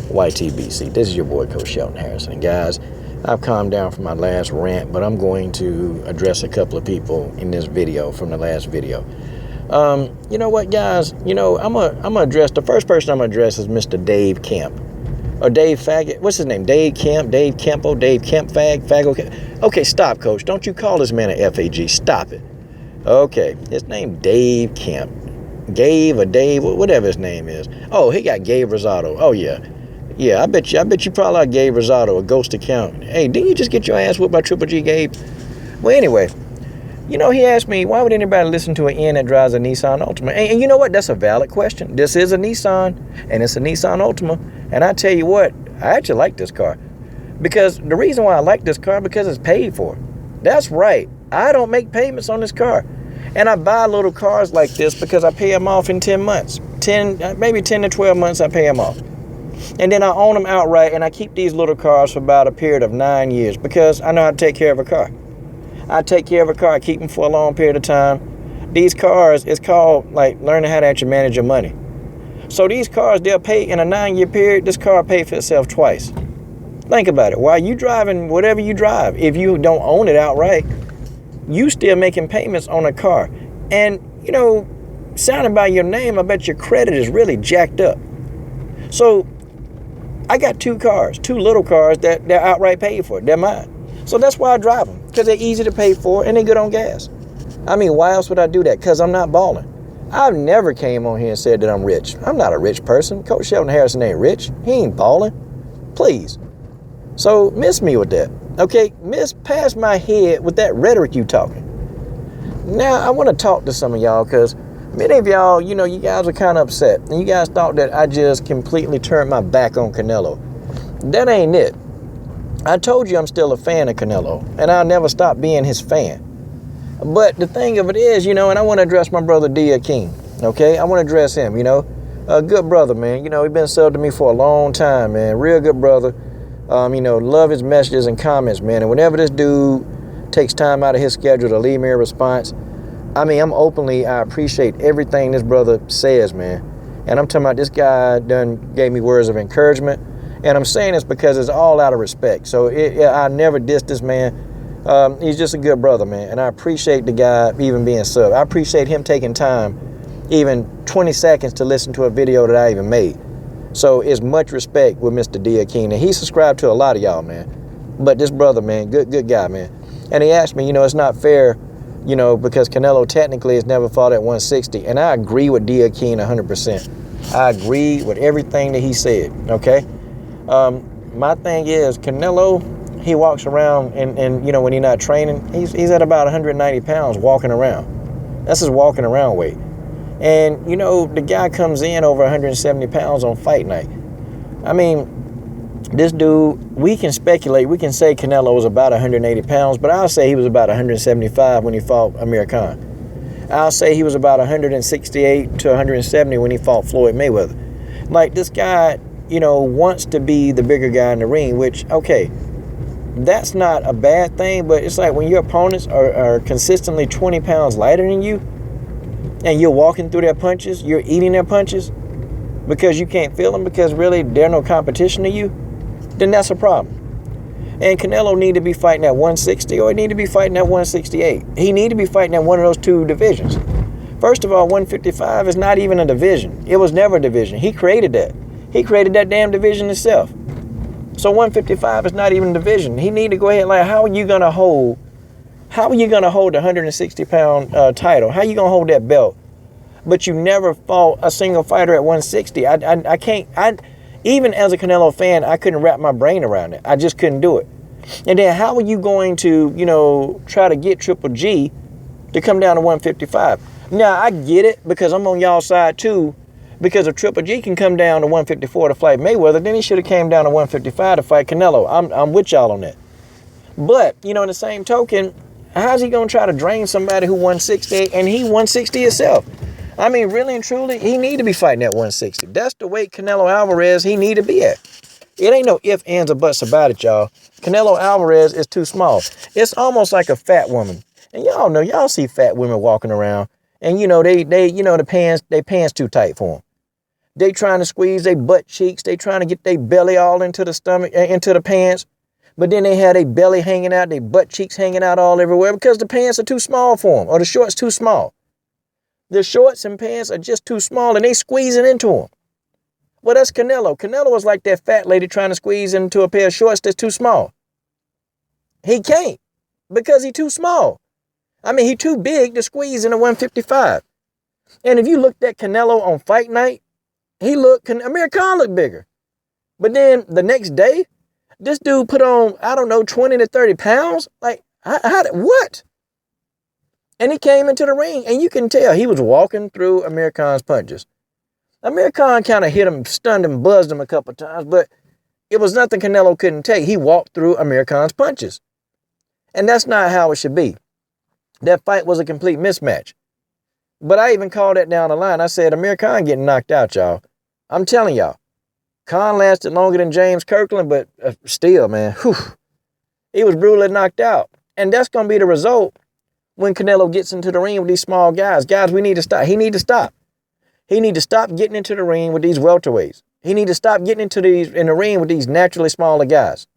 YTBC. This is your boy, Coach Shelton Harrison. And guys, I've calmed down from my last rant, but I'm going to address a couple of people in this video from the last video. You know what, guys? I'm gonna address, the first person I'm gonna address is Mr. Dave Kemp. Or Dave Faggot. What's his name? Dave Kemp, Dave Kempo, Dave Kemp Faggo. Okay, stop, Coach. Don't you call this man an FAG. Stop it. Okay, his name Dave Kemp. Gabe or Dave, whatever his name is. Oh, he got Gabe Rosado. Oh, yeah. Yeah, I bet you probably like Gabe Rosado, a ghost account. Hey, didn't you just get your ass whipped by Triple G, Gabe? Well, anyway, he asked me, why would anybody listen to an N that drives a Nissan Altima? And you know what? That's a valid question. This is a Nissan, and it's a Nissan Altima. And I tell you what, I actually like this car. Because the reason why I like this car, because it's paid for. That's right. I don't make payments on this car. And I buy little cars like this because I pay them off in 10 months. Maybe 10 to 12 months I pay them off. And then I own them outright, and I keep these little cars for about a period of 9 years because I know how to take care of a car. I take care of a car. I keep them for a long period of time. These cars, it's called like learning how to actually manage your money. So these cars, they'll pay in a 9-year period. This car paid for itself twice. Think about it. While you driving whatever you drive, if you don't own it outright, you still making payments on a car. And, sounding by your name, I bet your credit is really jacked up. So I got 2 cars, 2 little cars that they're outright paid for. They're mine. So that's why I drive them, because they're easy to pay for and they're good on gas. I mean, why else would I do that? Because I'm not balling. I've never came on here and said that I'm rich. I'm not a rich person. Coach Shelton Harrison ain't rich. He ain't balling. Please. So miss me with that. Okay, miss past my head with that rhetoric you talking. Now, I want to talk to some of y'all because many of y'all, you guys are kind of upset. And you guys thought that I just completely turned my back on Canelo. That ain't it. I told you I'm still a fan of Canelo, and I'll never stop being his fan. But the thing of it is, and I want to address my brother Dia King, okay? I want to address him, a good brother, man. He's been subbed to me for a long time, man. Real good brother. Love his messages and comments, man. And whenever this dude takes time out of his schedule to leave me a response, I appreciate everything this brother says, man. And I'm talking about this guy done gave me words of encouragement. And I'm saying this because it's all out of respect. So I never dissed this man. He's just a good brother, man. And I appreciate the guy even being subbed. I appreciate him taking time, even 20 seconds to listen to a video that I even made. So it's much respect with Mr. Dia King. And he subscribed to a lot of y'all, man. But this brother, man, good guy, man. And he asked me, it's not fair, because Canelo technically has never fought at 160. And I agree with Dia King 100%. I agree with everything that he said, okay? My thing is, Canelo, he walks around and when he's not training, he's at about 190 pounds walking around. That's his walking around weight. And, the guy comes in over 170 pounds on fight night. I mean, this dude, we can speculate. We can say Canelo was about 180 pounds, but I'll say he was about 175 when he fought Amir Khan. I'll say he was about 168 to 170 when he fought Floyd Mayweather. Like, this guy, wants to be the bigger guy in the ring, which, okay, that's not a bad thing, but it's like when your opponents are consistently 20 pounds lighter than you, and you're walking through their punches, you're eating their punches because you can't feel them because really they're no competition to you, then that's a problem. And Canelo need to be fighting at 160 or he need to be fighting at 168. He need to be fighting at one of those 2 divisions. First of all, 155 is not even a division. It was never a division. He created that. He created that damn division himself. So 155 is not even a division. He need to go ahead, like, how are you going to hold the 160-pound title? How are you going to hold that belt? But you never fought a single fighter at 160. I can't, even as a Canelo fan, I couldn't wrap my brain around it. I just couldn't do it. And then how are you going to, try to get Triple G to come down to 155? Now, I get it because I'm on y'all's side too. Because if Triple G can come down to 154 to fight Mayweather, then he should have came down to 155 to fight Canelo. I'm with y'all on that. But, in the same token, how's he going to try to drain somebody who 160 and he 160 himself? I mean, really and truly, he need to be fighting at 160. That's the weight Canelo Alvarez he need to be at. It ain't no ifs, ands, or buts about it, y'all. Canelo Alvarez is too small. It's almost like a fat woman. And y'all know, y'all see fat women walking around. And, they pants too tight for them. They trying to squeeze their butt cheeks. They trying to get their belly all into the stomach, into the pants. But then they had their belly hanging out, their butt cheeks hanging out all everywhere because the pants are too small for them, or the shorts too small. The shorts and pants are just too small, and they squeezing into them. Well, that's Canelo. Canelo was like that fat lady trying to squeeze into a pair of shorts that's too small. He can't because he's too small. I mean, he's too big to squeeze in a 155. And if you looked at Canelo on fight night, Amir Khan looked bigger. But then the next day, this dude put on, I don't know, 20 to 30 pounds. Like, what? And he came into the ring, and you can tell he was walking through Amir Khan's punches. Amir Khan kind of hit him, stunned him, buzzed him a couple of times, but it was nothing Canelo couldn't take. He walked through Amir Khan's punches. And that's not how it should be. That fight was a complete mismatch. But I even called that down the line. I said, Amir Khan getting knocked out, y'all. I'm telling y'all. Khan lasted longer than James Kirkland, but still, man, he was brutally knocked out. And that's going to be the result when Canelo gets into the ring with these small guys. Guys, we need to stop. He need to stop. He need to stop getting into the ring with these welterweights. He need to stop getting in the ring with these naturally smaller guys.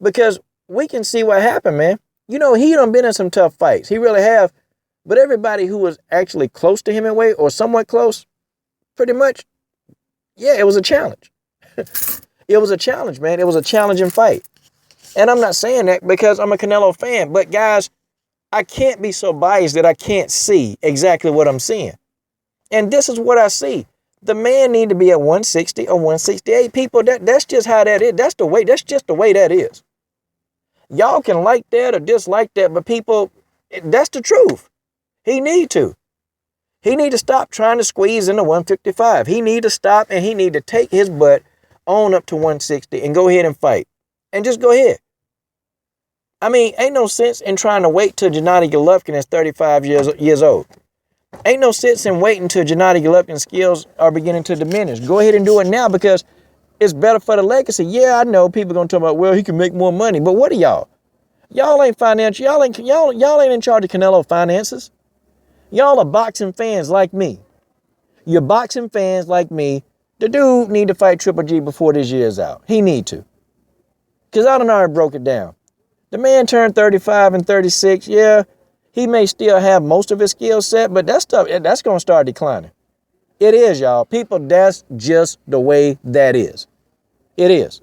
Because we can see what happened, man. You know, he done been in some tough fights. He really have. But everybody who was actually close to him in weight or somewhat close, pretty much, yeah, it was a challenge. It was a challenge, man. It was a challenging fight. And I'm not saying that because I'm a Canelo fan. But guys, I can't be so biased that I can't see exactly what I'm seeing. And this is what I see. The man need to be at 160 or 168. People, that's just how that is. That's just the way that is. Y'all can like that or dislike that, but people, that's the truth. He need to stop trying to squeeze into 155. He need to stop, and he need to take his butt on up to 160 and go ahead and fight. And just go ahead. I mean, ain't no sense in trying to wait till Gennady Golovkin is 35 years old. Ain't no sense in waiting till Gennady Golovkin's skills are beginning to diminish. Go ahead and do it now because it's better for the legacy. Yeah, I know people gonna talk about, well, he can make more money, but what are y'all? Y'all ain't financial. Y'all ain't in charge of Canelo finances. Y'all are boxing fans like me. You're boxing fans like me. The dude need to fight Triple G before this year's out. He need to. Because I done already broke it down. The man turned 35 and 36. Yeah, he may still have most of his skill set, but that's going to start declining. It is, y'all. People, that's just the way that is. It is.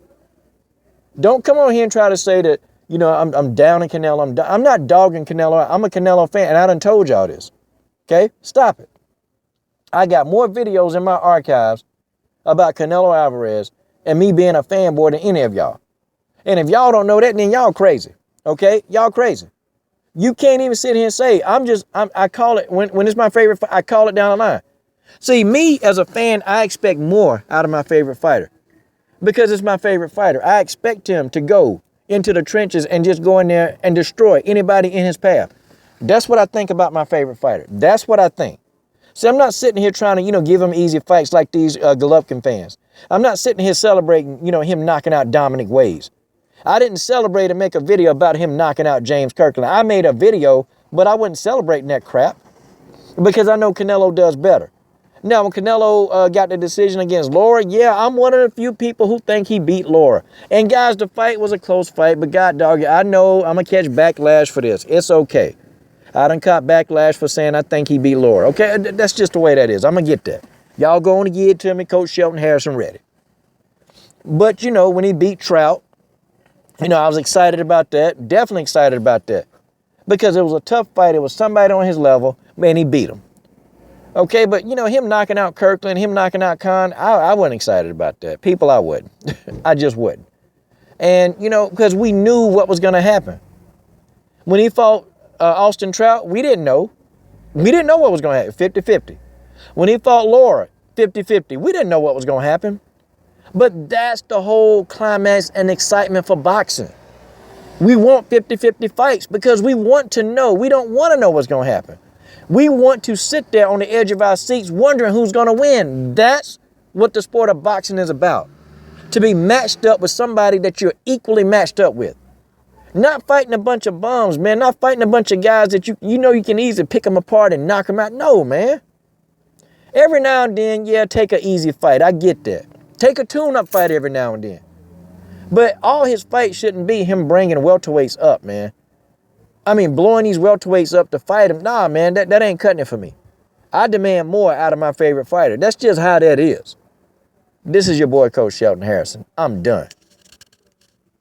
Don't come on here and try to say that, you know, I'm down in Canelo. I'm not dogging Canelo. I'm a Canelo fan, and I done told y'all this. Okay? Stop it. I got more videos in my archives about Canelo Alvarez and me being a fanboy than any of y'all. And if y'all don't know that, then y'all crazy. Okay? Y'all crazy. You can't even sit here and say, I call it, when it's my favorite, I call it down the line. See, me as a fan, I expect more out of my favorite fighter because it's my favorite fighter. I expect him to go into the trenches and just go in there and destroy anybody in his path. That's what I think about my favorite fighter. That's what I think. See, I'm not sitting here trying to, give him easy fights like these Golovkin fans. I'm not sitting here celebrating, him knocking out Dominic Wayes. I didn't celebrate and make a video about him knocking out James Kirkland. I made a video, but I wasn't celebrating that crap because I know Canelo does better. Now, when Canelo got the decision against Lara, yeah, I'm one of the few people who think he beat Lara. And guys, the fight was a close fight, but God dog, I know I'm going to catch backlash for this. It's okay. I done caught backlash for saying I think he beat Lara. Okay, that's just the way that is. I'm going to get that. Y'all going to give it to me, Coach Shelton Harrison ready. But, when he beat Trout, I was excited about that. Definitely excited about that. Because it was a tough fight. It was somebody on his level. Man, he beat him. Okay, but, him knocking out Kirkland, him knocking out Khan, I wasn't excited about that. People, I wouldn't. I just wouldn't. And, because we knew what was going to happen. When he fought Austin Trout, we didn't know. We didn't know what was going to happen, 50-50. When he fought Lara, 50-50, we didn't know what was going to happen. But that's the whole climax and excitement for boxing. We want 50-50 fights because we want to know. We don't want to know what's going to happen. We want to sit there on the edge of our seats wondering who's going to win. That's what the sport of boxing is about. To be matched up with somebody that you're equally matched up with. Not fighting a bunch of bums, man. Not fighting a bunch of guys that you know you can easily pick them apart and knock them out. No, man. Every now and then, yeah, take an easy fight. I get that. Take a tune-up fight every now and then. But all his fights shouldn't be him bringing welterweights up, man. I mean, blowing these welterweights up to fight him. Nah, man, that ain't cutting it for me. I demand more out of my favorite fighter. That's just how that is. This is your boy, Coach Shelton Harrison. I'm done.